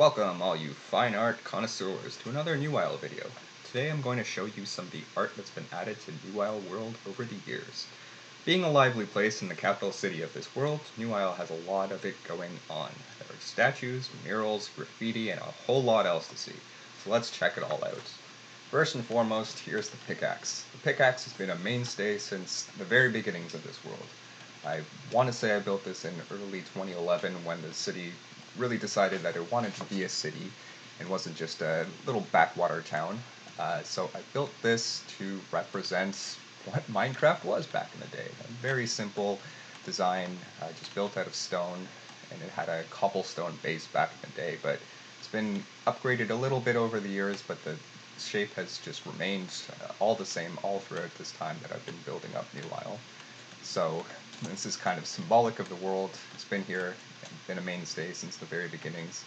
Welcome, all you fine art connoisseurs, to another Newisle video. Today I'm going to show you some of the art that's been added to Newisle world over the years. Being a lively place in the capital city of this world, Newisle has a lot of it going on. There are statues, murals, graffiti, and a whole lot else to see. So let's check it all out. First and foremost, here's the Pickaxe. The Pickaxe has been a mainstay since the very beginnings of this world. I want to say I built this in early 2011 when the city really decided that it wanted to be a city and wasn't just a little backwater town. So I built this to represent what Minecraft was back in the day. A very simple design, just built out of stone, and it had a cobblestone base back in the day, but it's been upgraded a little bit over the years, but the shape has just remained all the same all throughout this time that I've been building up Newisle. So this is kind of symbolic of the world. It's been here and been a mainstay since the very beginnings.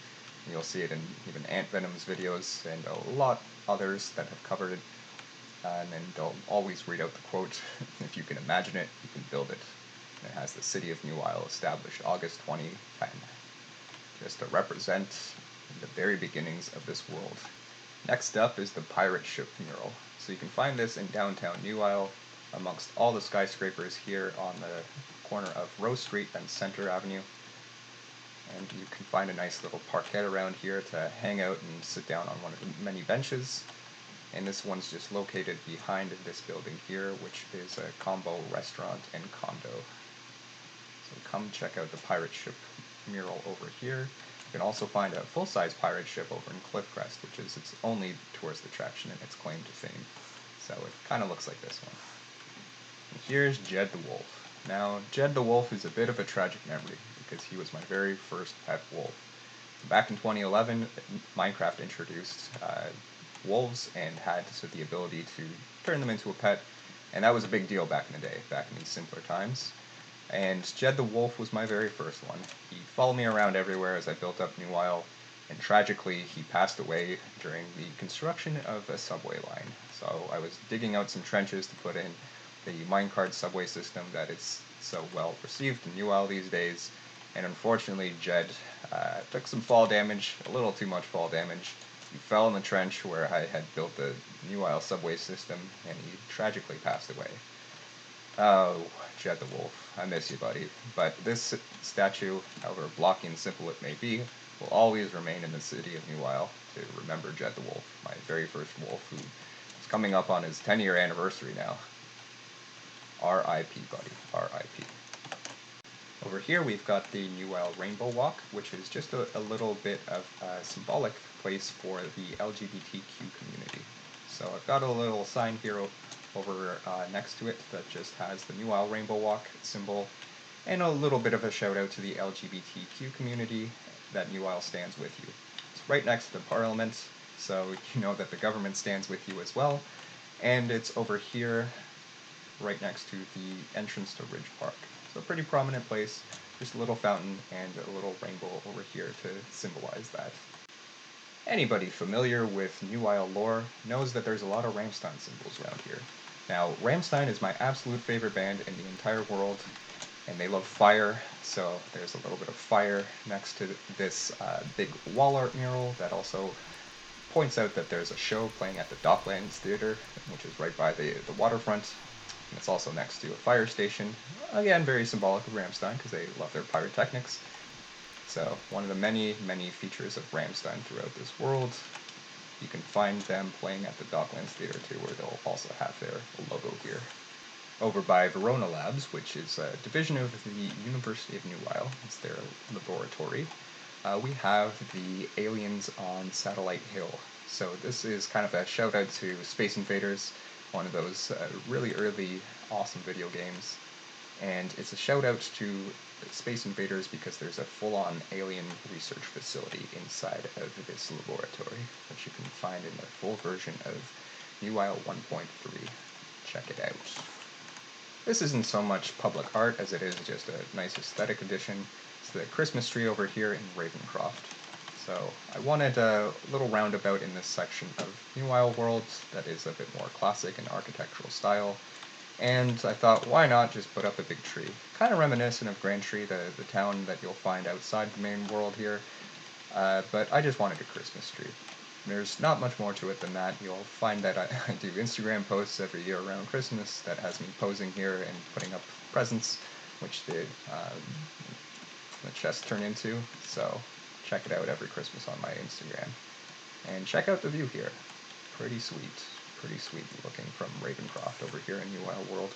You'll see it in even Ant Venom's videos and a lot others that have covered it. And then they'll always read out the quote, if you can imagine it, you can build it. And it has the city of Newisle established August 2010, just to represent the very beginnings of this world. Next up is the pirate ship mural. So you can find this in downtown Newisle, amongst all the skyscrapers here on the corner of Rose Street and Center Avenue. And you can find a nice little parquet around here to hang out and sit down on one of the many benches. And this one's just located behind this building here, which is a combo restaurant and condo. So come check out the pirate ship mural over here. You can also find a full-size pirate ship over in Cliffcrest, which is its only tourist attraction and its claim to fame. So it kind of looks like this one. And here's Jed the Wolf. Now, Jed the Wolf is a bit of a tragic memory, because he was my very first pet wolf. Back in 2011, Minecraft introduced wolves and had the ability to turn them into a pet, and that was a big deal back in the day, back in these simpler times. And Jed the Wolf was my very first one. He followed me around everywhere as I built up Newisle, and tragically he passed away during the construction of a subway line. So I was digging out some trenches to put in the minecart subway system that is so well received in Newisle these days, and unfortunately Jed took some fall damage, a little too much fall damage. He fell in the trench where I had built the Newisle subway system, and he tragically passed away. Oh, Jed the Wolf, I miss you, buddy. But this statue, however blocky and simple it may be, will always remain in the city of Newisle to remember Jed the Wolf, my very first wolf, who is coming up on his 10-year anniversary now. R.I.P., buddy, R.I.P. Over here we've got the Newisle Rainbow Walk, which is just a little bit of a symbolic place for the LGBTQ community. So I've got a little sign here over next to it that just has the Newisle Rainbow Walk symbol, and a little bit of a shout out to the LGBTQ community that Newisle stands with you. It's right next to the Parliament, so you know that the government stands with you as well, and it's over here right next to the entrance to Ridge Park. So a pretty prominent place, just a little fountain and a little rainbow over here to symbolize that. Anybody familiar with Newisle lore knows that there's a lot of Rammstein symbols around here. Now, Rammstein is my absolute favorite band in the entire world, and they love fire, so there's a little bit of fire next to this big wall art mural that also points out that there's a show playing at the Docklands Theater, which is right by the waterfront. And it's also next to a fire station. Again, very symbolic of Rammstein, because they love their pyrotechnics. So, one of the many, many features of Rammstein throughout this world. You can find them playing at the Docklands Theater too, where they'll also have their logo here. Over by Verona Labs, which is a division of the University of Newisle, it's their laboratory, we have the Aliens on Satellite Hill. So this is kind of a shout out to Space Invaders, one of those really early awesome video games, and it's a shout out to Space Invaders because there's a full-on alien research facility inside of this laboratory, which you can find in the full version of Newisle 1.3. Check it out. This isn't so much public art as it is just a nice aesthetic addition. It's the Christmas tree over here in Ravencroft. So I wanted a little roundabout in this section of Newisle world that is a bit more classic in architectural style, and I thought, why not just put up a big tree? Kind of reminiscent of Grand Tree, the town that you'll find outside the main world here. but I just wanted a Christmas tree. There's not much more to it than that. You'll find that I do Instagram posts every year around Christmas that has me posing here and putting up presents, which the chest turn into, so check it out every Christmas on my Instagram. And check out the view here. Pretty sweet looking from Ravencroft over here in Newisle World.